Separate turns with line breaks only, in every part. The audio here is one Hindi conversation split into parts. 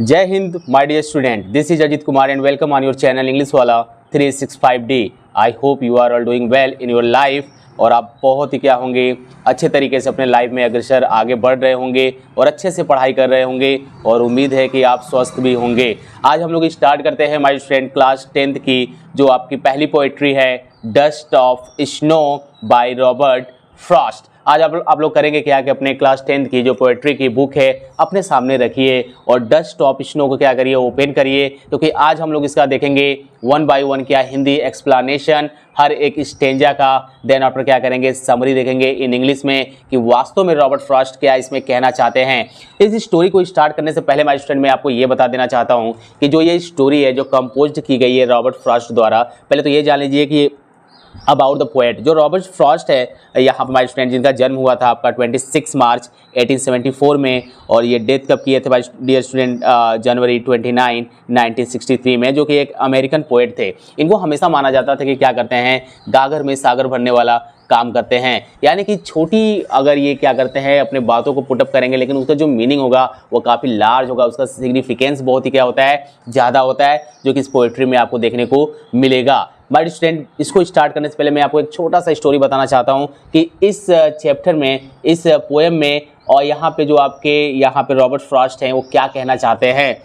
जय हिंद my dear student, this is Ajit Kumar and welcome on your channel English वाला 365D। I hope you are all doing well in your life और आप बहुत ही क्या होंगे, अच्छे तरीके से अपने लाइफ में अग्रसर आगे बढ़ रहे होंगे और अच्छे से पढ़ाई कर रहे होंगे और उम्मीद है कि आप स्वस्थ भी होंगे। आज हम लोग स्टार्ट करते हैं माय स्टूडेंट क्लास 10th की जो आपकी पहली पोएट्री है dust of snow by Robert Frost. आज आप लोग करेंगे क्या कि अपने क्लास 10th की जो पोएट्री की बुक है अपने सामने रखिए और डस्ट ऑफ स्नो को क्या करिए, ओपन करिए, क्योंकि आज हम लोग इसका देखेंगे 1 by 1 क्या हिंदी एक्सप्लेनेशन हर एक स्टेंजा का। देन आफ्टर क्या करेंगे, समरी देखेंगे इन इंग्लिश में कि वास्तव में रॉबर्ट फ्रॉस्ट क्या इसमें कहना चाहते हैं। इस स्टोरी को स्टार्ट करने से पहले माय स्टूडेंट मैं आपको ये बता देना चाहता हूँ कि जो ये स्टोरी है जो कंपोज की गई है रॉबर्ट फ्रॉस्ट द्वारा, पहले तो ये जान लीजिए कि अबाउट द पोएट जो रॉबर्ट फ्रॉस्ट है यहाँ पर माय स्टूडेंट, जिनका जन्म हुआ था आपका 26 मार्च 1874 में और ये डेथ कब किए थे माय डियर स्टूडेंट, जनवरी 29 1963 में, जो कि एक अमेरिकन पोएट थे। इनको हमेशा माना जाता था कि क्या करते हैं, गागर में सागर भरने वाला काम करते हैं, यानी कि छोटी अगर ये क्या करते हैं अपने बातों को पुटअप करेंगे लेकिन उसका जो मीनिंग होगा वो काफ़ी लार्ज होगा, उसका सिग्निफिकेंस बहुत ही क्या होता है, ज़्यादा होता है, जो कि इस पोएट्री में आपको देखने को मिलेगा। माय स्टूडेंट, इसको स्टार्ट करने से पहले मैं आपको एक छोटा सा स्टोरी बताना चाहता हूँ कि इस चैप्टर में, इस पोएम में और यहाँ पे जो आपके यहाँ पे रॉबर्ट फ्रॉस्ट हैं वो क्या कहना चाहते हैं।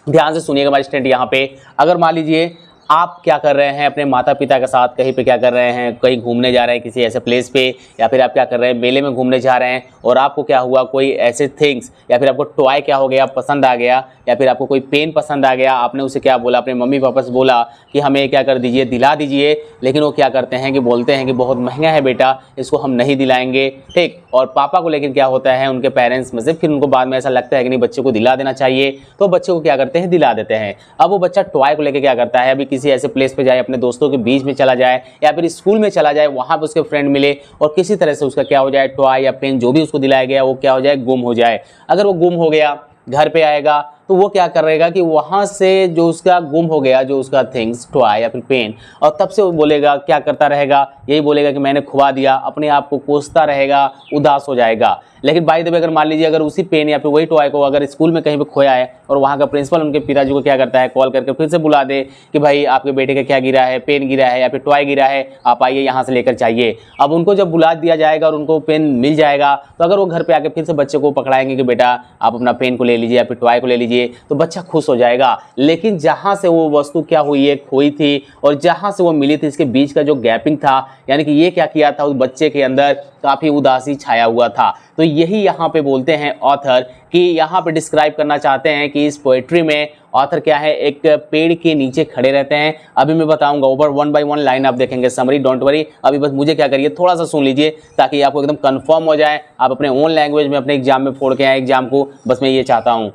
ध्यान से सुनिएगा माय स्टूडेंट। यहाँ पे अगर मान लीजिए आप क्या कर रहे हैं, अपने माता पिता के साथ कहीं पे क्या कर रहे हैं, कहीं घूमने जा रहे हैं किसी ऐसे प्लेस पे, या फिर आप क्या कर रहे हैं मेले में घूमने जा रहे हैं और आपको क्या हुआ, कोई ऐसे थिंग्स या फिर आपको टॉय क्या हो गया पसंद आ गया, या फिर आपको कोई पेन पसंद आ गया, आपने उसे क्या बोला, अपने मम्मी पापा से बोला कि हमें क्या कर दीजिए, दिला दीजिए, लेकिन वो क्या करते हैं कि बोलते हैं कि बहुत महंगा है बेटा, इसको हम नहीं दिलाएंगे, ठीक। और पापा को लेकिन क्या होता है, उनके पेरेंट्स में से फिर उनको बाद में ऐसा लगता है कि नहीं बच्चे को दिला देना चाहिए, तो बच्चे को क्या करते हैं, दिला देते हैं। अब वो बच्चा टॉय को लेकर क्या करता है, अभी किसी ऐसे प्लेस पे जाए, अपने दोस्तों के बीच में चला जाए या फिर स्कूल में चला जाए, वहां पे उसके फ्रेंड मिले और किसी तरह से उसका क्या हो जाए, टॉय या पेन जो भी उसको दिलाया गया वो क्या हो जाए, गुम हो जाए। अगर वो गुम हो गया, घर पे आएगा तो वो क्या करेगा कि वहाँ से जो उसका गुम हो गया, जो उसका थिंग्स टॉय या फिर पेन, और तब से वो बोलेगा, क्या करता रहेगा, यही बोलेगा कि मैंने खुआ दिया, अपने आप को कोसता रहेगा, उदास हो जाएगा। लेकिन बाय द वे अगर मान लीजिए अगर उसी पेन या फिर वही टॉय को अगर स्कूल में कहीं पे खोया है और वहाँ का प्रिंसिपल उनके पिताजी को क्या करता है, कॉल करके फिर से बुला दे कि भाई आपके बेटे का क्या गिरा है, पेन गिरा है या फिर टॉय गिरा है, आप आइए यहाँ से लेकर जाइए। अब उनको जब बुला दिया जाएगा और उनको पेन मिल जाएगा तो अगर वो घर पे आके फिर से बच्चे को पकड़ाएंगे कि बेटा आप अपना पेन को ले लीजिए या फिर टॉय को ले लीजिए, तो बच्चा खुश हो जाएगा। लेकिन जहाँ से वो वस्तु क्या हुई है, खोई थी और जहाँ से वो मिली थी, इसके बीच का जो गैपिंग था, यानी कि ये क्या किया था, उस बच्चे के अंदर काफ़ी उदासी छाया हुआ था। तो यही यहाँ पे बोलते हैं ऑथर कि यहाँ पे डिस्क्राइब करना चाहते हैं कि इस पोएट्री में ऑथर क्या है, एक पेड़ के नीचे खड़े रहते हैं। अभी मैं बताऊंगा ऊपर 1 by 1 लाइन आप देखेंगे, समरी, डोंट वरी। अभी बस मुझे क्या करिए, थोड़ा सा सुन लीजिए ताकि आपको एकदम कंफर्म हो जाए, आप अपने ओन लैंग्वेज में अपने एग्जाम में फोड़ के आए एग्जाम को, बस मैं ये चाहता हूँ।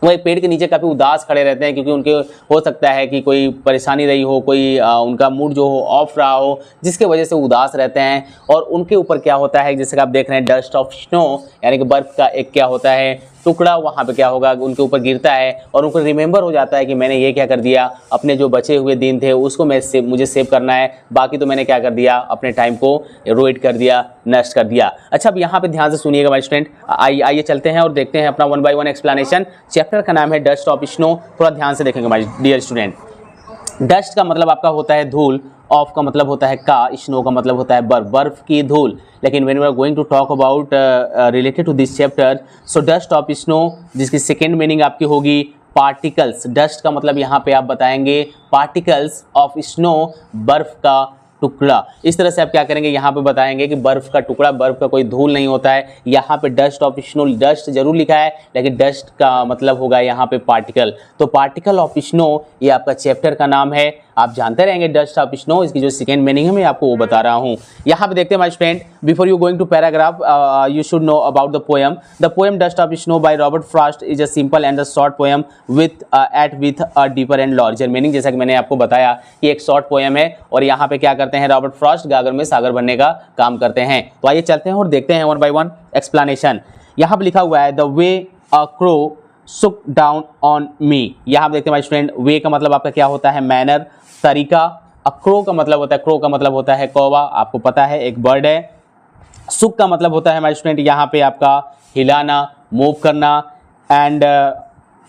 वो एक पेड़ के नीचे काफ़ी उदास खड़े रहते हैं क्योंकि उनके हो सकता है कि कोई परेशानी रही हो, कोई उनका मूड जो हो ऑफ रहा हो, जिसके वजह से उदास रहते हैं। और उनके ऊपर क्या होता है, जैसे कि आप देख रहे हैं डस्ट ऑफ स्नो, यानी कि बर्फ का एक क्या होता है टुकड़ा, वहाँ पे क्या होगा उनके ऊपर गिरता है और उनको रिमेंबर हो जाता है कि मैंने ये क्या कर दिया, अपने जो बचे हुए दिन थे उसको मुझे सेव करना है, बाकी तो मैंने क्या कर दिया, अपने टाइम को रोइड कर दिया, नष्ट कर दिया। अच्छा, अब यहाँ पे ध्यान से सुनिएगा माय स्टूडेंट, आइए चलते हैं और देखते हैं अपना 1 by 1 एक्सप्लेनेशन। चैप्टर का नाम है डस्ट ऑफ स्नो, थोड़ा ध्यान से देखेंगे माय डियर स्टूडेंट। डस्ट का मतलब आपका होता है धूल, ऑफ का मतलब होता है का, स्नो का मतलब होता है बर्फ, बर्फ की धूल। लेकिन when we are going to talk about related to this chapter, so dust of snow, जिसकी सेकेंड मीनिंग आपकी होगी पार्टिकल्स। डस्ट का मतलब यहाँ पे आप बताएंगे पार्टिकल्स ऑफ स्नो, बर्फ का टुकड़ा। इस तरह से आप क्या करेंगे, यहाँ पे बताएंगे कि बर्फ का टुकड़ा, बर्फ का कोई धूल नहीं होता है। यहाँ पे डस्ट ऑफ स्नो, डस्ट जरूर लिखा है लेकिन डस्ट का मतलब होगा यहाँ पे पार्टिकल। तो पार्टिकल ऑफ स्नो ये आपका चैप्टर का नाम है, आप जानते रहेंगे डस्ट ऑफ स्नो, इसकी जो सेकेंड मीनिंग है मैं आपको वो बता रहा हूँ। यहाँ पे देखते हैं my student, before you going to paragraph you should know about the poem. The poem dust of snow by Robert Frost is a simple and a short poem with a deeper and larger meaning. जैसा कि मैंने आपको बताया कि एक शॉर्ट पोएम है और यहाँ पे क्या करते हैं, रॉबर्ट फ्रॉस्ट गागर में सागर बनने का काम करते हैं। तो आइए चलते हैं और देखते हैं 1 by 1 एक्सप्लेनेशन। यहाँ पे लिखा हुआ है द वे अ क्रो सुक डाउन ऑन मी। यहाँ देखते हैं माय स्टूडेंट, वे का मतलब आपका क्या होता है, मैनर, तरीका। क्रो का मतलब होता है, क्रो का मतलब होता है कौवा, आपको पता है एक बर्ड है। सुक का मतलब होता है माय स्टूडेंट यहाँ पे आपका हिलाना, मूव करना। एंड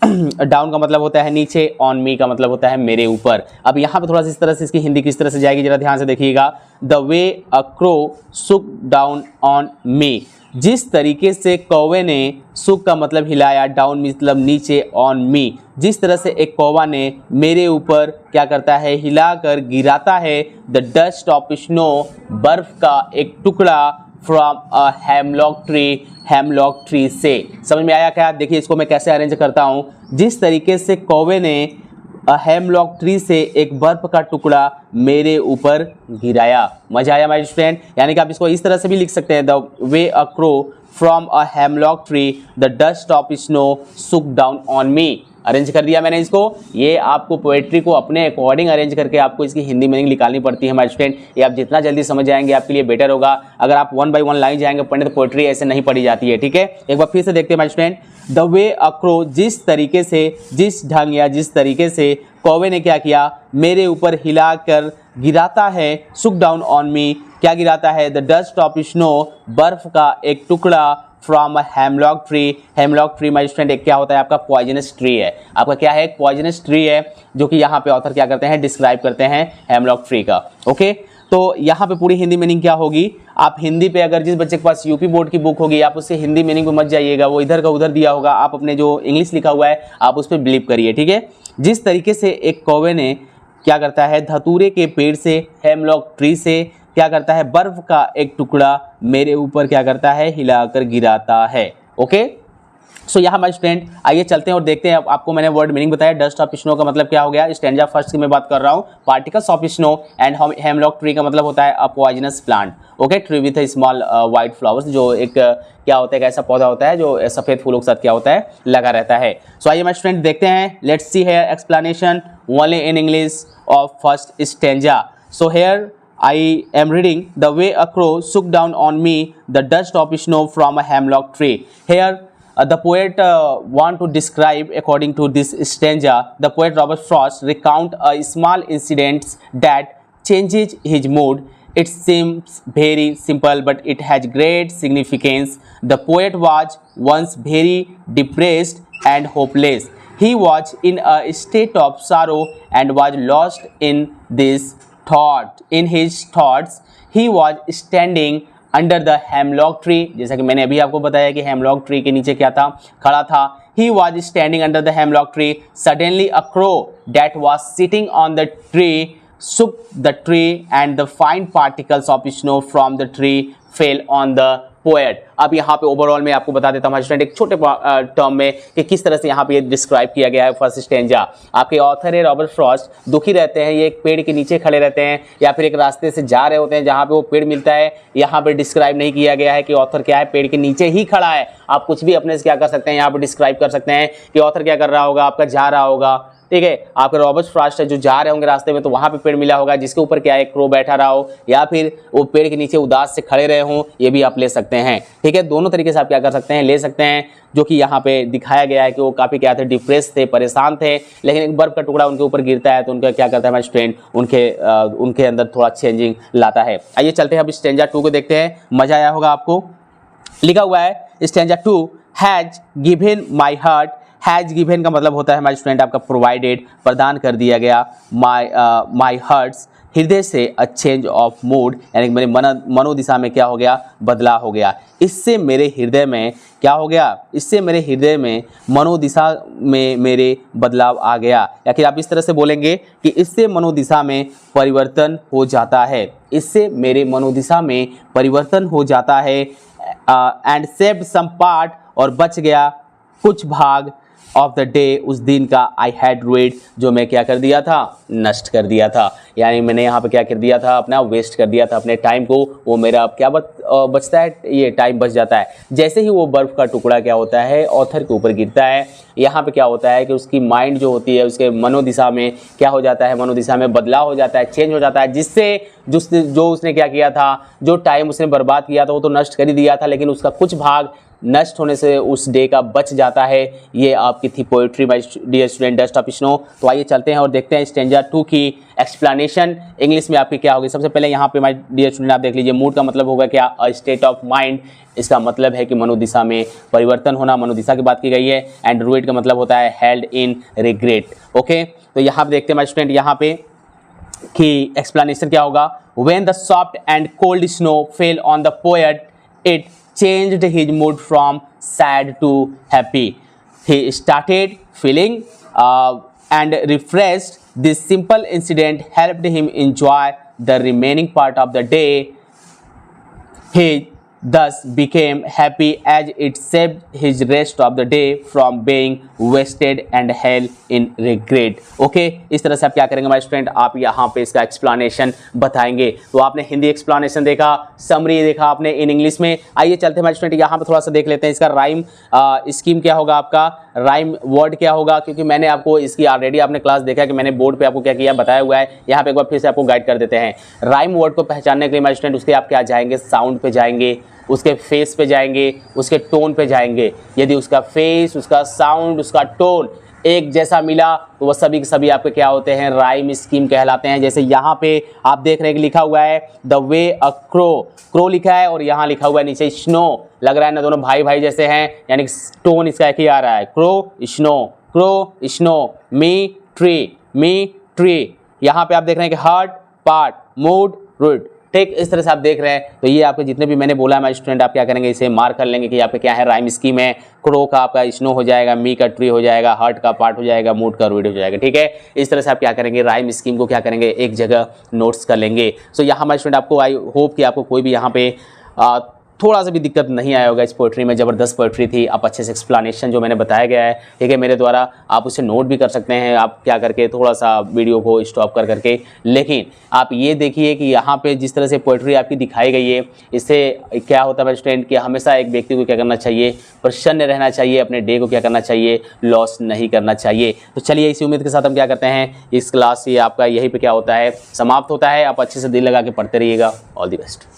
डाउन का मतलब होता है नीचे, ऑन मी का मतलब होता है मेरे ऊपर। अब यहाँ पे थोड़ा सा इस तरह से इसकी हिंदी किस तरह से जाएगी जरा ध्यान से देखिएगा। द वे अ क्रो सुक डाउन ऑन मी, जिस तरीके से कौवे ने, सुक का मतलब हिलाया, डाउन मतलब नीचे, ऑन मी जिस तरह से एक कौवा ने मेरे ऊपर क्या करता है, हिलाकर गिराता है। द डस्ट ऑफ स्नो, बर्फ का एक टुकड़ा, from a hemlock tree, hemlock tree से। समझ में आया क्या? देखिए इसको मैं कैसे अरेंज करता हूँ। जिस तरीके से कौवे ने हेमलॉक ट्री से एक बर्फ का टुकड़ा मेरे ऊपर गिराया। मजा आया माय स्टूडेंट? यानी कि आप इसको इस तरह से भी लिख सकते हैं, the way a crow from a hemlock tree, the dust of snow सुक डाउन ऑन मी। अरेंज कर दिया मैंने इसको। ये आपको पोएट्री को अपने अकॉर्डिंग अरेंज करके आपको इसकी हिंदी मीनिंग निकालनी पड़ती है माय स्टूडेंट। ये आप जितना जल्दी समझ जाएंगे आपके लिए बेटर होगा। अगर आप 1 बाय 1 लाइन जाएंगे पढ़ने तो पोएट्री ऐसे नहीं पढ़ी जाती है, ठीक है। एक बार फिर से देखते हैं my student. The way a crow, जिस तरीके से, जिस ढंग या जिस तरीके से कौवे ने क्या किया, मेरे ऊपर हिलाकर गिराता है, सुक डाउन ऑन मी, क्या गिराता है, द डस्ट ऑफ स्नो, बर्फ का एक टुकड़ा, from a hemlock tree. Hemlock tree my student एक क्या होता है, आपका पॉइजनस ट्री है। आपका क्या है, एक पॉइजनस ट्री है, जो कि यहाँ पे ऑथर क्या करते हैं, डिस्क्राइब करते हैं हेमलॉक ट्री का। ओके, तो यहाँ पे पूरी हिंदी मीनिंग क्या होगी। आप हिंदी पे अगर जिस बच्चे के पास यूपी बोर्ड की बुक होगी, आप उससे हिंदी मीनिंग पे मत जाइएगा, वो इधर का उधर दिया होगा। आप अपने जो इंग्लिश लिखा हुआ है आप उस पर बिलीव करिए, ठीक है। जिस तरीके से एक कौवे ने क्या करता है, धतूरे के पेड़ से, हेमलॉक ट्री से क्या करता है, बर्फ का एक टुकड़ा मेरे ऊपर क्या करता है, हिलाकर गिराता है। ओके, सो यहाँ माय स्टूडेंट आइए चलते हैं और देखते हैं। आपको मैंने वर्ड मीनिंग बताया। डस्ट ऑफ स्नो का मतलब क्या हो गया, स्टैंजा फर्स्ट की मैं बात कर रहा हूँ। Particles of snow and hemlock tree का मतलब होता है a poisonous plant. Okay, tree with small white flowers, जो एक क्या होता है, एक ऐसा पौधा होता है जो सफेद फूलों के साथ क्या होता है, लगा रहता है। सो आइए माय स्टूडेंट देखते हैं। Let's see here explanation only in English of first stanza. So here I am reading, the way a crow shook down on me, the dust of snow from a hemlock tree. Here the poet want to describe, according to this stanza, the poet Robert Frost recount a small incident that changes his mood. It seems very simple, but it has great significance. The poet was once very depressed and hopeless. He was in a state of sorrow and was lost in this thought. In his thoughts, he was standing under the hemlock tree. जैसा कि मैंने अभी आपको बताया कि hemlock tree के नीचे क्या था, खड़ा था। He was standing under the hemlock tree. Suddenly a crow that was sitting on the tree shook the tree and the fine particles of snow from the tree fell on the poet. अब यहाँ पे ओवरऑल में आपको बता देता हूँ स्टूडेंट एक छोटे टर्म में कि किस तरह से यहाँ पे डिस्क्राइब किया गया है फर्स्ट स्टैंजा। आपके ऑथर है रॉबर्ट फ्रॉस्ट, दुखी रहते हैं, ये एक पेड़ के नीचे खड़े रहते हैं या फिर एक रास्ते से जा रहे होते हैं जहाँ पे वो पेड़ मिलता है। यहाँ पे डिस्क्राइब नहीं किया गया है कि ऑथर क्या है, पेड़ के नीचे ही खड़ा है। आप कुछ भी अपने से क्या कर सकते हैं, यहाँ पे डिस्क्राइब कर सकते हैं कि ऑथर क्या कर रहा होगा, आपका जा रहा होगा, ठीक है। आपके रॉबर्ट फ्रॉस्ट है जो जा रहे होंगे रास्ते में, तो वहां पे पेड़ मिला होगा जिसके ऊपर क्या है, क्रो बैठा रहा हो, या फिर वो पेड़ के नीचे उदास से खड़े रहे हों, ये भी आप ले सकते हैं, ठीक है। दोनों तरीके से आप क्या कर सकते हैं, ले सकते हैं। जो कि यहाँ पे दिखाया गया है कि वो काफी क्या थे, डिप्रेस थे, परेशान थे, लेकिन एक बर्फ का टुकड़ा उनके ऊपर गिरता है तो उनका क्या करता है हमारे स्टूडेंट, उनके अंदर थोड़ा चेंजिंग लाता है। आइए चलते हैं अब स्टैंजा 2 को देखते हैं। मजा आया होगा आपको। लिखा हुआ है stanza 2, has given my heart. Has given का मतलब होता है हमारे स्टूडेंट आपका प्रोवाइडेड, प्रदान कर दिया गया। माई हार्ट्स, हृदय से अ चेंज ऑफ मूड, यानी मेरे मनोदिशा में क्या हो गया, बदलाव हो गया। इससे मेरे हृदय में क्या हो गया, इससे मेरे हृदय में, मनोदिशा में मेरे बदलाव आ गया। या फिर आप इस तरह से बोलेंगे कि इससे मनोदिशा में परिवर्तन हो जाता है, इससे मेरे मनोदिशा में परिवर्तन हो जाता है। एंड सेव्ड सम पार्ट, और बच गया कुछ भाग, ऑफ द डे, उस दिन का, आई हैड रूइड, जो मैं क्या कर दिया था, नष्ट कर दिया था। यानी मैंने यहाँ पे क्या कर दिया था, अपना वेस्ट कर दिया था अपने टाइम को। वो मेरा अब क्या बचता है, ये टाइम बच जाता है। जैसे ही वो बर्फ का टुकड़ा क्या होता है, ऑथर के ऊपर गिरता है, यहाँ पे क्या होता है कि उसकी माइंड जो होती है, उसके मनोदिशा में क्या हो जाता है, मनोदिशा में बदलाव हो जाता है, चेंज हो जाता है। जिससे जो उसने क्या किया था, जो टाइम उसने बर्बाद किया था वो तो नष्ट कर ही दिया था, लेकिन उसका कुछ भाग नष्ट होने से उस डे का बच जाता है। ये आपकी थी poetry my dear student dust of snow. तो आइए चलते हैं और देखते हैं स्टैंजा 2 की एक्सप्लेनेशन इंग्लिश में आपकी क्या होगी। सबसे पहले यहाँ पे माय डियर स्टूडेंट आप देख लीजिए, मूड का मतलब होगा क्या, अ स्टेट ऑफ माइंड। इसका मतलब है कि मनोदिशा में परिवर्तन होना, मनोदिशा की बात की गई है। एंड रूइड का मतलब होता है हेल्ड इन रिग्रेट। ओके, तो यहाँ पे देखते हैं माय स्टूडेंट यहाँ पे कि एक्सप्लेनेशन क्या होगा। When the soft and cold snow fell on the poet, it changed his mood from sad to happy. He started feeling and refreshed. This simple incident helped him enjoy the remaining part of the day. He thus became happy as it saved his rest of the day from being wasted and held in regret. Okay, इस तरह से आप क्या करेंगे माय स्टूडेंट, आप यहाँ पे इसका एक्सप्लेनेशन बताएंगे। तो आपने हिंदी एक्सप्लेनेशन देखा, समरी देखा आपने इन इंग्लिश में। आइए चलते हैं माय स्टूडेंट यहाँ पे थोड़ा सा देख लेते हैं इसका राइम स्कीम क्या होगा, आपका राइम वर्ड क्या होगा। क्योंकि मैंने आपको इसकी ऑलरेडी आपने क्लास देखा कि मैंने बोर्ड पे आपको क्या किया बताया हुआ है। यहाँ पे एक बार फिर से आपको गाइड कर देते हैं। राइम वर्ड को पहचानने के लिए माय स्टूडेंट उसके आप क्या जाएंगे, साउंड पे जाएंगे, उसके फेस पे जाएंगे, उसके टोन पे जाएंगे। यदि उसका फेस, उसका साउंड, उसका टोन एक जैसा मिला तो वह सभी के सभी आपके क्या होते हैं, राइम स्कीम कहलाते हैं। जैसे यहाँ पे आप देख रहे हैं कि लिखा हुआ है the way a crow, crow लिखा है और यहाँ लिखा हुआ है नीचे स्नो। लग रहा है ना दोनों भाई भाई जैसे हैं, यानी टोन इसका एक ही आ रहा है, क्रो स्नो, मी ट्री। यहाँ पे आप देख रहे हैं कि हार्ट पार्ट, मूड रूट। ठीक, इस तरह से आप देख रहे हैं। तो ये आपके जितने भी मैंने बोला है माय स्टूडेंट, आप क्या करेंगे, इसे मार्क कर लेंगे कि आपके क्या है, राइम स्कीम है। क्रो का आपका स्नो हो जाएगा, मी का ट्री हो जाएगा, हार्ट का पार्ट हो जाएगा, मूड का रूट हो जाएगा। ठीक है, इस तरह से आप क्या करेंगे, राइम स्कीम को क्या करेंगे, एक जगह नोट्स कर लेंगे। सो यहाँ माय स्टूडेंट आपको आई होप कि आपको कोई भी यहाँ पे थोड़ा सा भी दिक्कत नहीं आया होगा। इस पोएट्री में ज़बरदस्त पोएट्री थी। आप अच्छे से एक्सप्लेनेशन जो मैंने बताया गया है, ठीक है, मेरे द्वारा आप उसे नोट भी कर सकते हैं, आप क्या करके थोड़ा सा वीडियो को स्टॉप कर करके। लेकिन आप ये देखिए कि यहाँ पे जिस तरह से पोएट्री आपकी दिखाई गई है, इससे क्या होता है स्टूडेंट कि हमेशा एक व्यक्ति को क्या करना चाहिए, प्रसन्न रहना चाहिए, अपने डे को क्या करना चाहिए, लॉस नहीं करना चाहिए। तो चलिए इसी उम्मीद के साथ हम क्या करते हैं, इस क्लास ये आपका यहीं पर क्या होता है, समाप्त होता है। आप अच्छे से दिल लगा के पढ़ते रहिएगा। All the best.